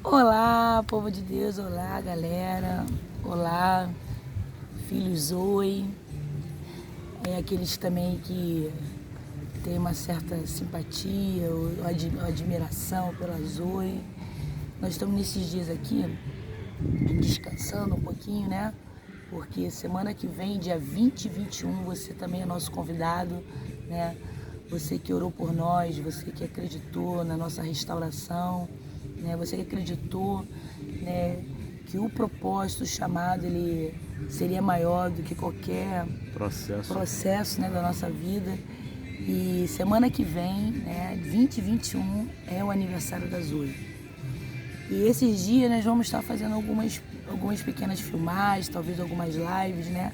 Olá, povo de Deus, olá, galera, olá, filho Zoe, aqueles também que têm uma certa simpatia ou admiração pela Zoe. Nós estamos nesses dias aqui, descansando um pouquinho, né? Porque semana que vem, dia 20 e 21, você também é nosso convidado, né? Você que orou por nós, você que acreditou na nossa restauração, né? Você que acreditou, né, que o propósito, o chamado, ele seria maior do que qualquer processo, né, da nossa vida. E semana que vem, né, 20 e 21, é o aniversário da Zoe. E esses dias nós vamos estar fazendo algumas pequenas filmagens, talvez algumas lives, né?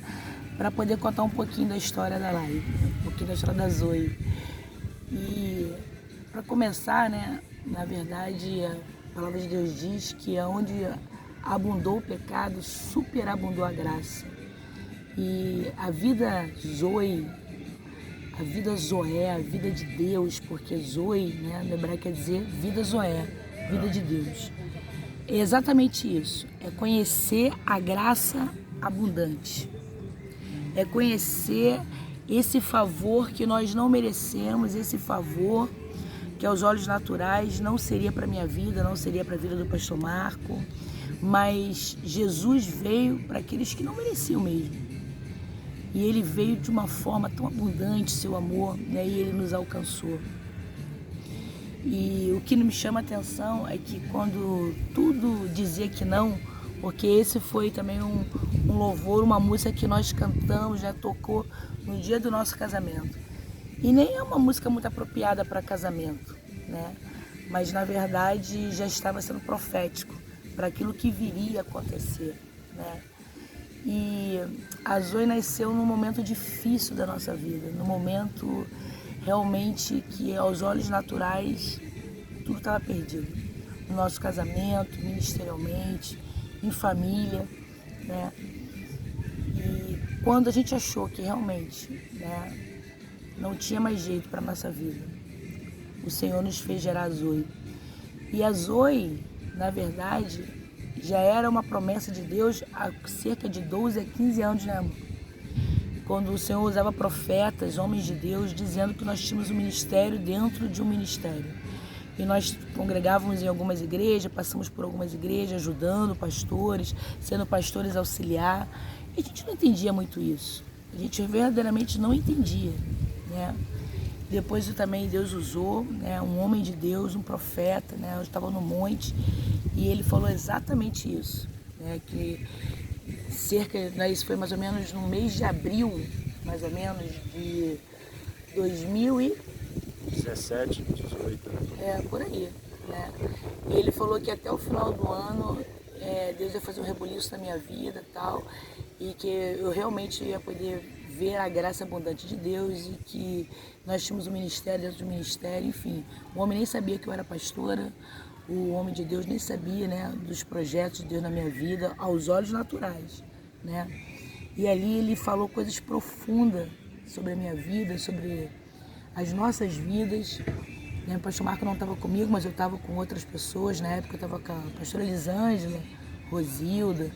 Para poder contar um pouquinho da história da live, um pouquinho da história da Zoe. E para começar, né? Na verdade, a palavra de Deus diz que onde abundou o pecado, superabundou a graça. E a vida Zoe, a vida Zoé, a vida de Deus, porque Zoe, né, no hebraico quer dizer vida Zoé, vida de Deus. É exatamente isso, é conhecer a graça abundante, é conhecer esse favor que nós não merecemos, esse favor que aos olhos naturais não seria para a minha vida, não seria para a vida do pastor Marco, mas Jesus veio para aqueles que não mereciam mesmo. E ele veio de uma forma tão abundante, seu amor, né? E ele nos alcançou. E o que me chama a atenção é que quando tudo dizia que não, porque esse foi também um louvor, uma música que nós cantamos, já tocou no dia do nosso casamento. E nem é uma música muito apropriada para casamento, né? Mas na verdade já estava sendo profético para aquilo que viria a acontecer, né? E a Zoe nasceu num momento difícil da nossa vida, num momento realmente que aos olhos naturais tudo estava perdido. No nosso casamento, ministerialmente, em família, né? E quando a gente achou que realmente, né, não tinha mais jeito para a nossa vida, o Senhor nos fez gerar a Zoe. E a Zoe, na verdade, já era uma promessa de Deus há cerca de 12 a 15 anos, né, amor? Quando o Senhor usava profetas, homens de Deus, dizendo que nós tínhamos um ministério dentro de um ministério. E nós congregávamos em algumas igrejas, passamos por algumas igrejas, ajudando pastores, sendo pastores auxiliar. E a gente não entendia muito isso. A gente verdadeiramente não entendia, né? Depois também Deus usou, né, um homem de Deus, um profeta, né? Eu estava no monte e ele falou exatamente isso, né? Que isso foi mais ou menos no mês de abril, mais ou menos, de 2017, 18. Por aí, né? E ele falou que até o final do ano Deus ia fazer um rebuliço na minha vida e tal, e que eu realmente ia poder ver a graça abundante de Deus e que nós tínhamos um ministério dentro do ministério, enfim. O homem nem sabia que eu era pastora, o homem de Deus nem sabia, né, dos projetos de Deus na minha vida, aos olhos naturais, né? E ali ele falou coisas profundas sobre a minha vida, sobre as nossas vidas, né? O pastor Marco não estava comigo, mas eu estava com outras pessoas. Na época eu estava com a pastora Elisângela, Rosilda,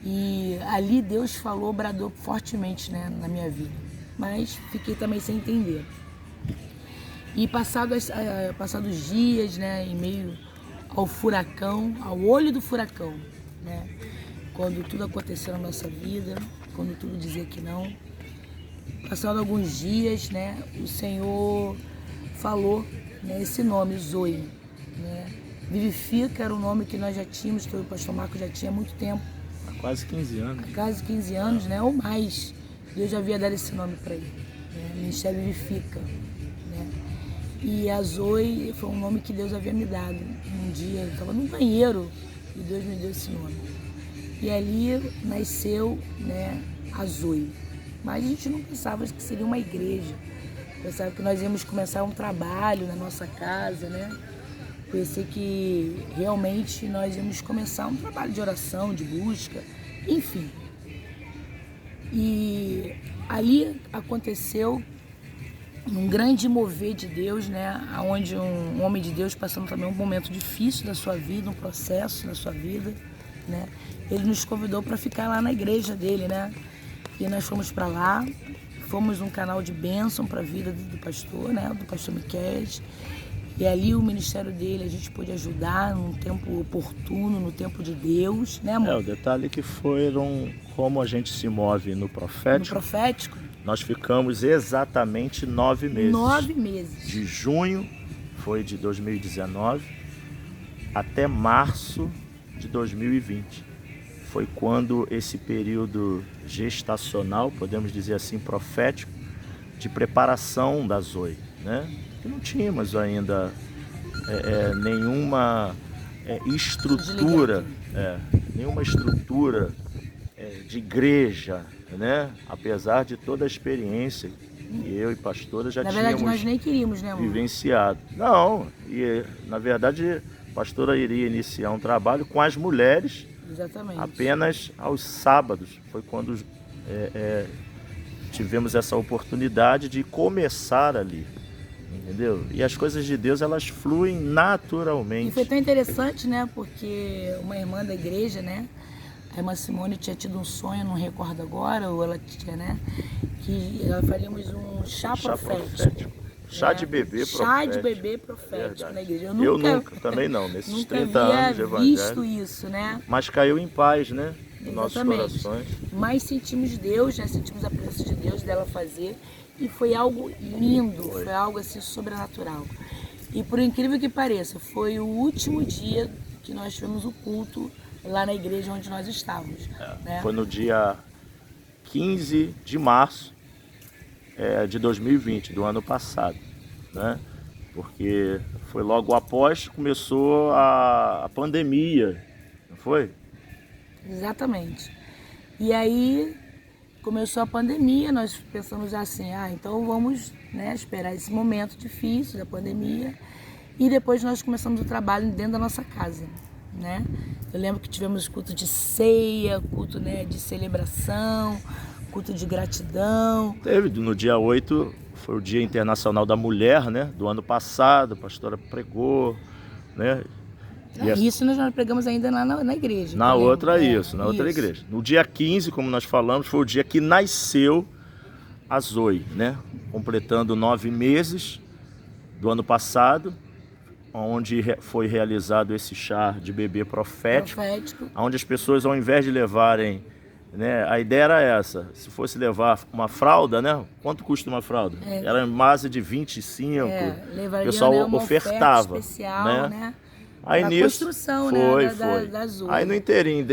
e ali Deus falou, bradou fortemente, né, na minha vida, mas fiquei também sem entender. E passados dias, né, em meio ao furacão, ao olho do furacão, né, quando tudo aconteceu na nossa vida, quando tudo dizia que não, passando alguns dias, né, o Senhor falou, né, esse nome, Zoe, né? Vivifica era um nome que nós já tínhamos, que o pastor Marco já tinha há muito tempo. Há quase 15 anos. Há quase 15 anos, né, ou mais. Deus já havia dado esse nome para ele, né? Ministério Vivifica, né? E a Zoe foi um nome que Deus havia me dado. Um dia eu estava no banheiro e Deus me deu esse nome. E ali nasceu, né, a Zoe. Mas a gente não pensava que seria uma igreja. Pensava que nós íamos começar um trabalho na nossa casa, né? Pensei que realmente nós íamos começar um trabalho de oração, de busca, enfim. E ali aconteceu num grande mover de Deus, né? Onde um homem de Deus passando também um momento difícil da sua vida, um processo da sua vida, né? Ele nos convidou para ficar lá na igreja dele, né? E nós fomos para lá, fomos um canal de bênção para a vida do pastor, né? Do pastor Miqueias. E ali o ministério dele a gente pôde ajudar num tempo oportuno, no tempo de Deus, né, amor? O detalhe é que foram como a gente se move no profético. No profético? Nós ficamos exatamente 9 meses. 9 meses. De junho, foi de 2019, até março de 2020. Foi quando esse período gestacional, podemos dizer assim, profético, de preparação da Zoe, né? Que não tínhamos ainda nenhuma estrutura, de igreja, né? Apesar de toda a experiência que eu e pastora já tínhamos. Na verdade, nós nem queríamos, né, amor? Vivenciado. Não, e na verdade a pastora iria iniciar um trabalho com as mulheres. Exatamente. Apenas aos sábados. Foi quando tivemos essa oportunidade de começar ali. Entendeu? E as coisas de Deus, elas fluem naturalmente. E foi tão interessante, né? Porque uma irmã da igreja, né? A irmã Simone tinha tido um sonho, não recordo agora, ou ela tinha, né? Que faríamos um chá profético. Chá de bebê profético. Chá de bebê profético na igreja. Eu nunca, também não, nesses 30 anos de evangelho. Visto isso, né? Mas caiu em paz, né? Nos nossos corações. Mas sentimos Deus, né? Sentimos a presença de Deus dela fazer. E foi algo lindo, foi algo assim sobrenatural. E por incrível que pareça, foi o último dia que nós tivemos o culto lá na igreja onde nós estávamos. Né? Foi no dia 15 de março de 2020, do ano passado, né? Porque foi logo após que começou a pandemia, não foi? Exatamente. E aí começou a pandemia, nós pensamos assim, então vamos, né, esperar esse momento difícil da pandemia e depois nós começamos o trabalho dentro da nossa casa, né? Eu lembro que tivemos culto de ceia, culto, né, de celebração, culto de gratidão. Teve, no dia 8, foi o Dia Internacional da Mulher, né, do ano passado, a pastora pregou, né? Isso nós pregamos ainda lá na igreja. Na outra igreja. No dia 15, como nós falamos, foi o dia que nasceu a Zoe, né? Completando 9 meses do ano passado, onde foi realizado esse chá de bebê profético. Onde as pessoas, ao invés de levarem, né, a ideia era essa, se fosse levar uma fralda, né? Quanto custa uma fralda? Era em base de 25, o pessoal ofertava, especial, né? Aí a nisso, construção, foi. Da Zoe. Aí no inteirinho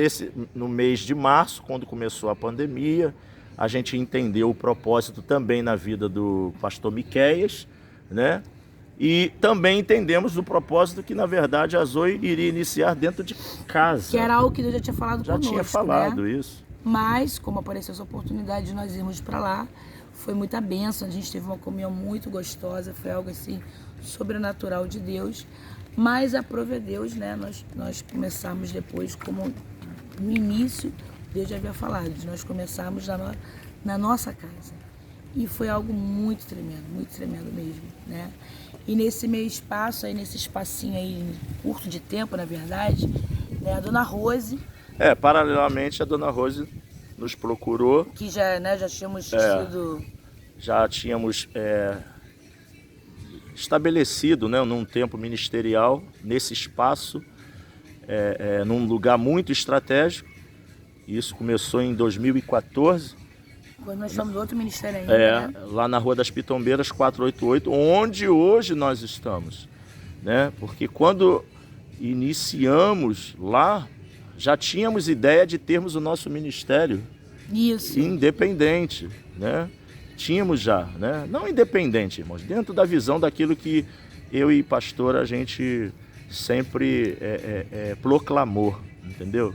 no mês de março, quando começou a pandemia, a gente entendeu o propósito também na vida do pastor Miqueias, né? E também entendemos o propósito que, na verdade, a Zoe iria iniciar dentro de casa. Que era algo que Deus já tinha falado conosco, tinha falado, né? Isso. Mas, como apareceu essa oportunidade de nós irmos para lá, foi muita bênção, a gente teve uma comunhão muito gostosa, foi algo assim sobrenatural de Deus. Mas aprove a Deus, né? Nós começamos depois, como no início, Deus já havia falado, de nós começarmos na nossa casa. E foi algo muito tremendo mesmo, né? E nesse meio espaço, aí nesse espacinho aí, curto de tempo, na verdade, né, a dona Rose... paralelamente a dona Rose nos procurou. Que já tínhamos tido... Já tínhamos... estabelecido, né, num tempo ministerial, nesse espaço, num lugar muito estratégico. Isso começou em 2014. Quando nós estamos no outro ministério ainda, né? Lá na Rua das Pitombeiras, 488, onde hoje nós estamos, né? Porque quando iniciamos lá, já tínhamos ideia de termos o nosso ministério independente, né? Tínhamos já, né? Não independente, irmãos, dentro da visão daquilo que eu e pastor a gente sempre proclamou, entendeu?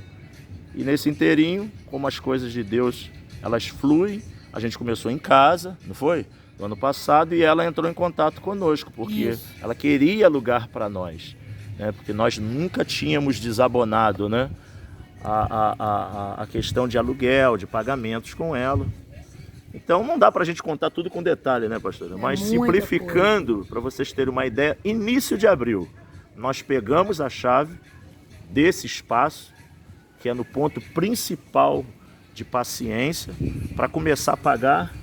E nesse inteirinho, como as coisas de Deus, elas fluem, a gente começou em casa, não foi? No ano passado, e ela entrou em contato conosco, porque ela queria lugar para nós, né? Porque nós nunca tínhamos desabonado, né? A questão de aluguel, de pagamentos com ela. Então não dá para a gente contar tudo com detalhe, né, pastora? Mas simplificando, para vocês terem uma ideia, início de abril, nós pegamos a chave desse espaço, que é no ponto principal de paciência, para começar a pagar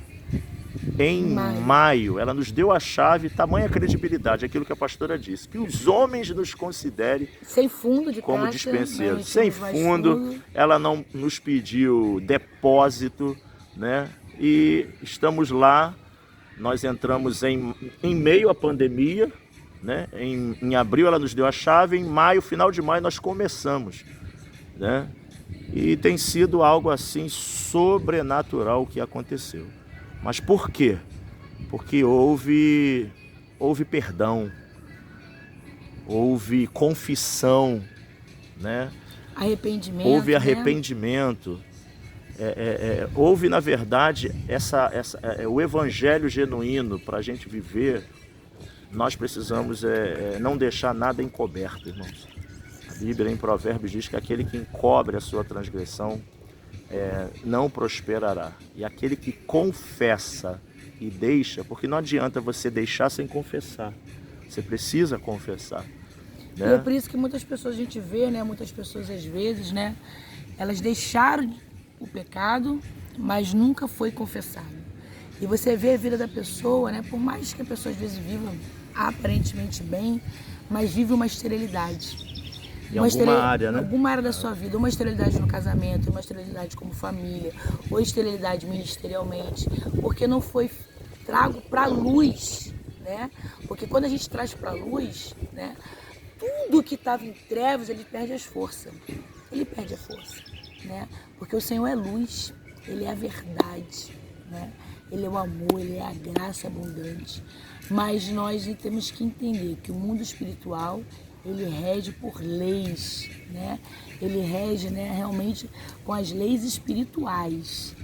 em maio. Ela nos deu a chave, tamanha credibilidade, aquilo que a pastora disse, que os homens nos considerem sem fundo de como caixa, dispenseiros. Sem fundo, ela não nos pediu depósito, né? E estamos lá, nós entramos em meio à pandemia, né? Em abril ela nos deu a chave, em maio, final de maio, nós começamos, né? E tem sido algo assim sobrenatural o que aconteceu. Mas por quê? Porque houve perdão, houve confissão, né? Arrependimento. Houve arrependimento. Houve, na verdade, o evangelho genuíno para a gente viver. Nós precisamos não deixar nada encoberto, irmãos. A Bíblia, em Provérbios, diz que aquele que encobre a sua transgressão não prosperará. E aquele que confessa e deixa, porque não adianta você deixar sem confessar. Você precisa confessar. Né? E é por isso que muitas pessoas a gente vê, né? Muitas pessoas às vezes, né? Elas deixaram o pecado, mas nunca foi confessado. E você vê a vida da pessoa, né? Por mais que a pessoa às vezes viva aparentemente bem, mas vive uma esterilidade. Em alguma área, né? Alguma área da sua vida, uma esterilidade no casamento, uma esterilidade como família, ou esterilidade ministerialmente, porque não foi trago para a luz, né? Porque quando a gente traz para a luz, né? Tudo que estava em trevas, ele perde as forças. Ele perde a força, né? Porque o Senhor é luz, Ele é a verdade, né? Ele é o amor, Ele é a graça abundante. Mas nós temos que entender que o mundo espiritual, ele rege por leis, né? Ele rege, né, realmente com as leis espirituais.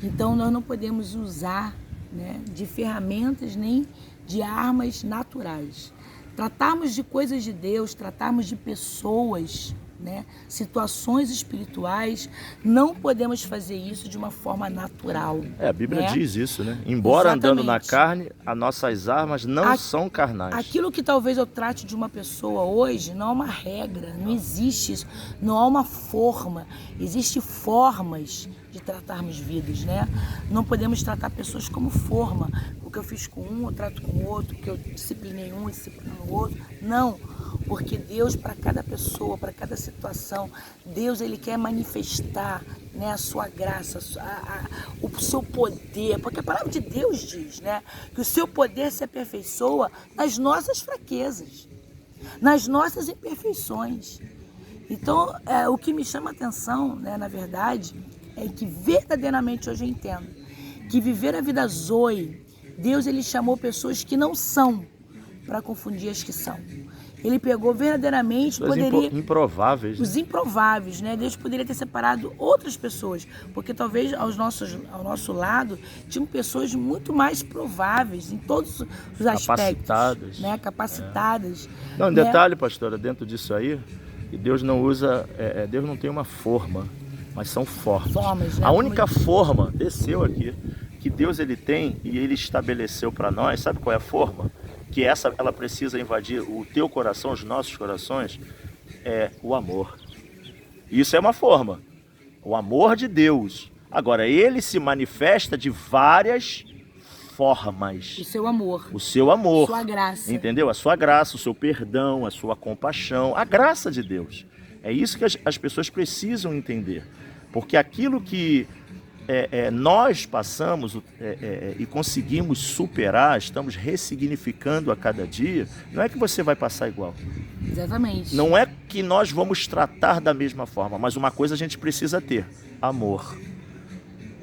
Então nós não podemos usar, né, de ferramentas nem de armas naturais. Tratarmos de coisas de Deus, tratarmos de pessoas, né, situações espirituais, não podemos fazer isso de uma forma natural. A Bíblia, né, diz isso, né? Embora andando na carne, as nossas armas não são carnais. Aquilo que talvez eu trate de uma pessoa hoje não é uma regra, não existe isso, não há uma forma, existem formas de tratarmos vidas, né? Não podemos tratar pessoas como forma. O que eu fiz com um, eu trato com o outro, o que eu disciplinei um, eu disciplino o outro. Não, porque Deus, para cada pessoa, para cada situação, Deus, Ele quer manifestar, né, a sua graça, o seu poder, porque a palavra de Deus diz, né, que o seu poder se aperfeiçoa nas nossas fraquezas, nas nossas imperfeições. Então, o que me chama a atenção, né, na verdade, é que verdadeiramente hoje eu entendo que viver a vida Zoe, Deus, Ele chamou pessoas que não são para confundir as que são. Ele pegou verdadeiramente, improváveis, né? Os improváveis, né? Deus poderia ter separado outras pessoas, porque talvez ao nosso lado tinham pessoas muito mais prováveis em todos os aspectos, né? Capacitadas. Não, detalhe, pastora, dentro disso aí, que Deus não usa, Deus não tem uma forma, mas são formas, né? A única forma, desceu aqui, que Deus ele tem e Ele estabeleceu para nós, sabe qual é a forma? Que ela precisa invadir o teu coração, os nossos corações, é o amor. Isso é uma forma, o amor de Deus. Agora, Ele se manifesta de várias formas. O seu amor. O seu amor. Sua graça. Entendeu? A sua graça, o seu perdão, a sua compaixão, a graça de Deus. É isso que as pessoas precisam entender. Porque aquilo que nós passamos e conseguimos superar, estamos ressignificando a cada dia, não é que você vai passar igual. Exatamente. Não é que nós vamos tratar da mesma forma, mas uma coisa a gente precisa ter: amor.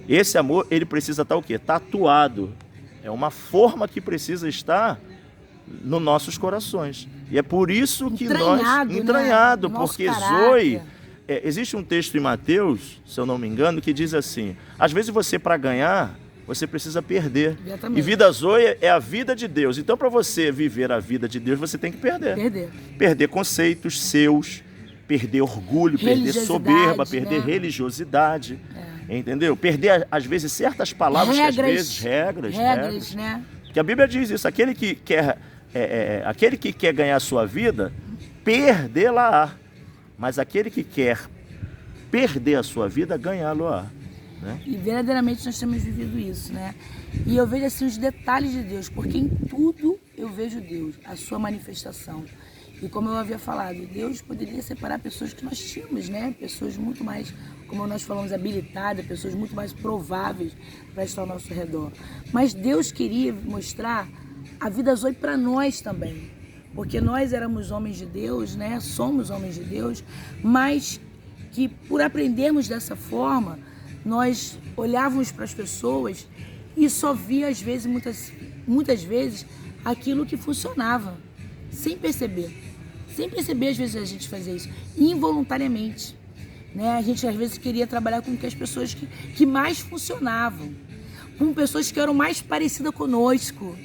Esse amor, ele precisa estar o quê? Tatuado. É uma forma que precisa estar nos nossos corações. E é por isso que entranhado, né? Porque Zoe... existe um texto em Mateus, se eu não me engano, que diz assim: às vezes você, para ganhar, você precisa perder. Exatamente. E vida Zoe é a vida de Deus. Então, para você viver a vida de Deus, você tem que perder. Perder conceitos seus, perder orgulho, perder soberba, perder religiosidade, entendeu? Perder, às vezes, certas palavras regras, né? Porque a Bíblia diz isso, aquele que quer ganhar a sua vida, perdê-la-á. Mas aquele que quer perder a sua vida, ganhá-lo-á. Né? E verdadeiramente nós temos vivido isso, né? E eu vejo assim os detalhes de Deus, porque em tudo eu vejo Deus, a sua manifestação. E como eu havia falado, Deus poderia separar pessoas que nós tínhamos, né? Pessoas muito mais, como nós falamos, habilitadas, pessoas muito mais prováveis para estar ao nosso redor. Mas Deus queria mostrar a vida Zoe para nós também. Porque nós éramos homens de Deus, né? Somos homens de Deus, mas que por aprendermos dessa forma, nós olhávamos para as pessoas e só via, às vezes, muitas vezes, aquilo que funcionava, sem perceber. Sem perceber, às vezes, a gente fazia isso, involuntariamente. Né? A gente, às vezes, queria trabalhar com as pessoas que mais funcionavam, com pessoas que eram mais parecidas conosco,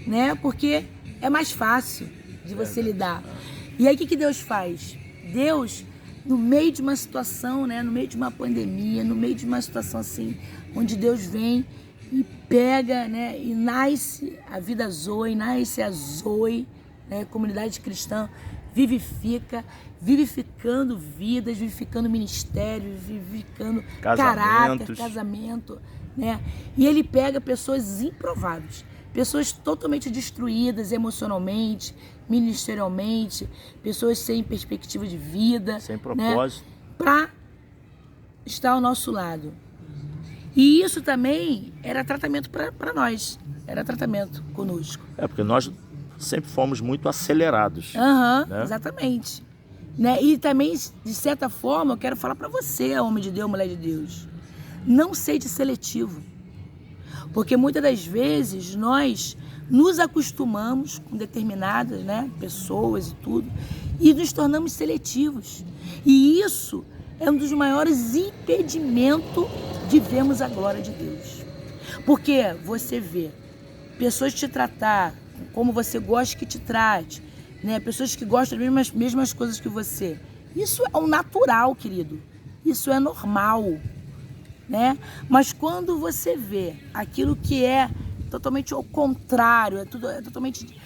né? Porque é mais fácil de você lidar. E aí, o que Deus faz? Deus, no meio de uma situação, né? No meio de uma pandemia, no meio de uma situação assim, onde Deus vem e pega, né? E nasce a vida Zoe, nasce a Zoe, né? Comunidade cristã, vivificando vidas, vivificando ministérios, vivificando caráter, casamento, né? E ele pega pessoas improváveis. Pessoas totalmente destruídas emocionalmente, ministerialmente, pessoas sem perspectiva de vida, sem propósito, né? Para estar ao nosso lado. E isso também era tratamento para nós, era tratamento conosco. Porque nós sempre fomos muito acelerados. Né? Exatamente. Né? E também, de certa forma, eu quero falar para você, homem de Deus, mulher de Deus, não seja seletivo. Porque muitas das vezes nós nos acostumamos com determinadas, né, pessoas e tudo, e nos tornamos seletivos. E isso é um dos maiores impedimentos de vermos a glória de Deus. Porque você vê pessoas te tratar como você gosta que te trate, né, pessoas que gostam das mesmas coisas que você. Isso é o natural, querido. Isso é normal. Né? Mas quando você vê aquilo que é totalmente ao contrário, é totalmente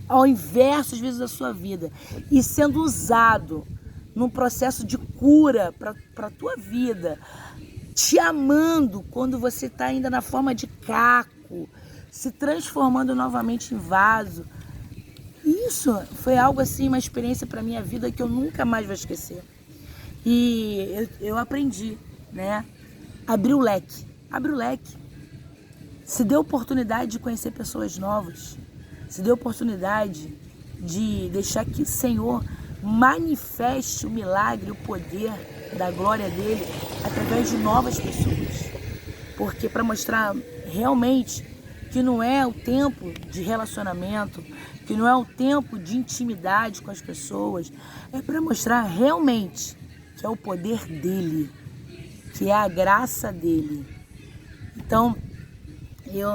ao inverso, às vezes, da sua vida, e sendo usado num processo de cura para a tua vida, te amando quando você está ainda na forma de caco, se transformando novamente em vaso. Isso foi algo assim, uma experiência para a minha vida que eu nunca mais vou esquecer. E eu aprendi, né? Abriu o leque. Se deu oportunidade de conhecer pessoas novas. Se deu oportunidade de deixar que o Senhor manifeste o milagre, o poder da glória dele através de novas pessoas. Porque para mostrar realmente que não é o tempo de relacionamento, que não é o tempo de intimidade com as pessoas, é para mostrar realmente que é o poder dele, que é a graça dele. Então,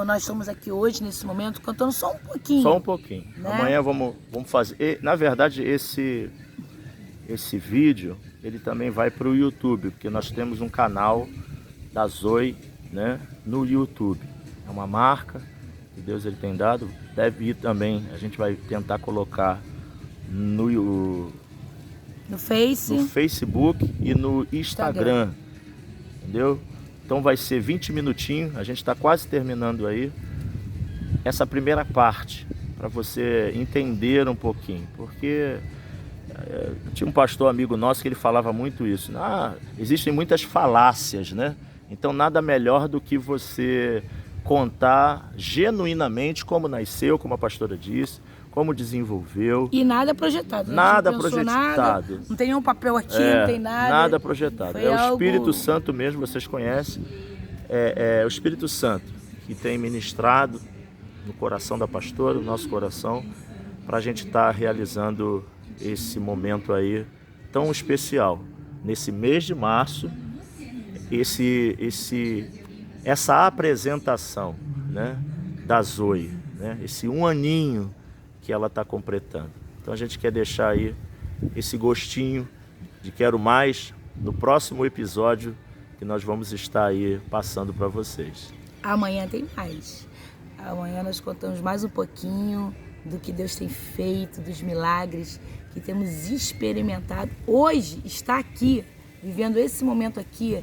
nós estamos aqui hoje, nesse momento, cantando só um pouquinho. Só um pouquinho. Né? Amanhã vamos fazer... Na verdade, esse vídeo, ele também vai para o YouTube, porque nós temos um canal da Zoe, né, no YouTube. É uma marca que Deus ele tem dado. Deve ir também, a gente vai tentar colocar no Facebook e no Instagram. Entendeu? Então vai ser 20 minutinhos, a gente está quase terminando aí essa primeira parte, para você entender um pouquinho, porque tinha um pastor amigo nosso que ele falava muito isso, existem muitas falácias, né? Então nada melhor do que você contar genuinamente como nasceu, como a pastora disse, como desenvolveu. E nada projetado. Nada projetado. Não tem nenhum papel aqui, não tem nada. Nada projetado. É o Espírito Santo mesmo, vocês conhecem. É o Espírito Santo que tem ministrado no coração da pastora, no nosso coração, para a gente estar realizando esse momento aí tão especial. Nesse mês de março, essa apresentação, né, da Zoe, né, esse 1 aninho que ela está completando. Então a gente quer deixar aí esse gostinho de quero mais no próximo episódio que nós vamos estar aí passando para vocês. Amanhã tem mais. Amanhã nós contamos mais um pouquinho do que Deus tem feito, dos milagres que temos experimentado. Hoje, estar aqui, vivendo esse momento aqui,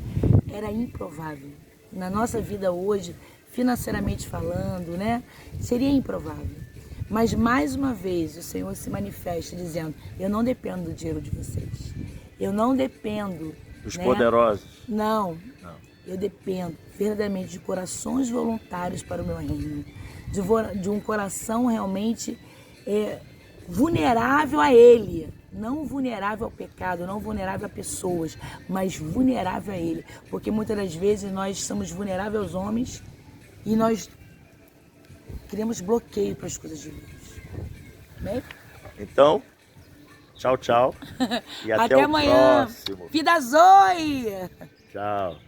era improvável. Na nossa vida hoje, financeiramente falando, né? Seria improvável. Mas mais uma vez o Senhor se manifesta dizendo, eu não dependo do dinheiro de vocês. Eu não dependo... Dos né? poderosos. Não. Eu dependo verdadeiramente de corações voluntários para o meu reino. De um coração realmente vulnerável a Ele. Não vulnerável ao pecado, não vulnerável a pessoas, mas vulnerável a Ele. Porque muitas das vezes nós somos vulneráveis aos homens e nós criamos bloqueio para as coisas de Deus. Bem? Então, tchau, tchau. E até o amanhã. próximo. Vida Zoe! Tchau.